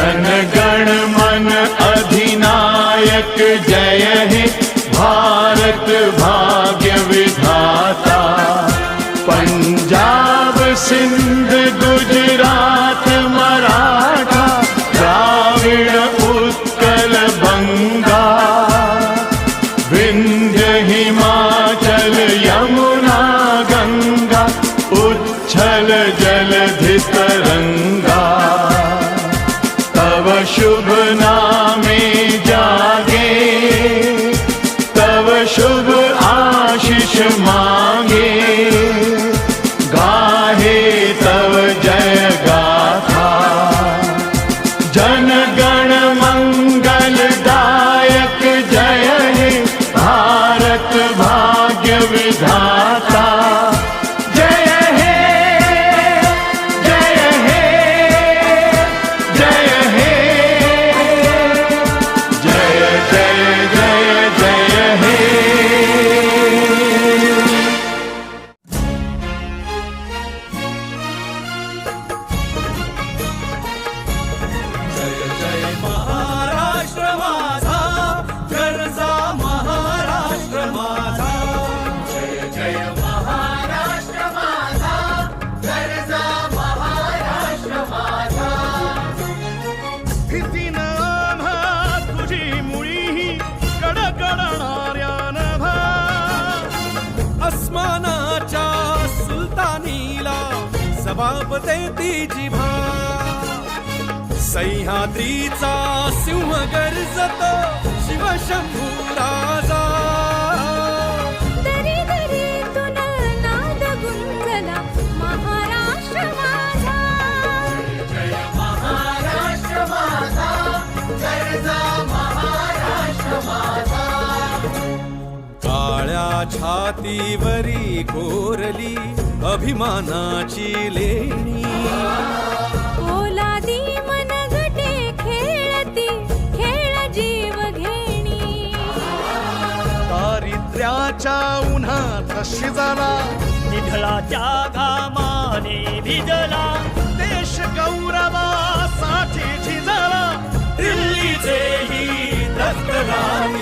जन गण मन अधिनायक जय हे भारत भाग्य विधाता। पंजाब सिंध गुजरात मराठा द्राविड़ उत्कल बंगा, विंध्य हिमाचल यमुना गंगा उच्छल जलधि तरंगा। तव शुभ नामे जागे, तव शुभ आशीष मांगे, गाहे तव जय गाथा। जन गण मंगलदायक जय हे भारत भाग्य विधाता। जय हे जय हे जय हे जय जय जय जय हे। जय जय महाराष्ट्र माझा, गरजा महाराष्ट्र माझा। जय जय महाराष्ट्र माझा, गरजा महाराष्ट्र माझा। स्थितीनं आम्हा तुझी मुळी कडकडणाऱ्या नभा, अस्मानाच्या सुलतानीला जबाब देती जिभा। सह्याद्रीचा सिंह गर्जतो शिवशंभू राजा। दरी दरीतून नाद गुंजला महाराष्ट्र माझा। जय महाराष्ट्र माझा, गरजा महाराष्ट्र माझा। काळ्या छातीवरी कोरली अभिमानाची लेणी, पोलादी मनगटे खेळती खेळ जीव घेणी। दारिद्र्याच्या उन्हात शिजला, निधळाच्या घामाने भिजला, देश गौरवासाठी झिजला। दिल्लीचेही रक्त राणी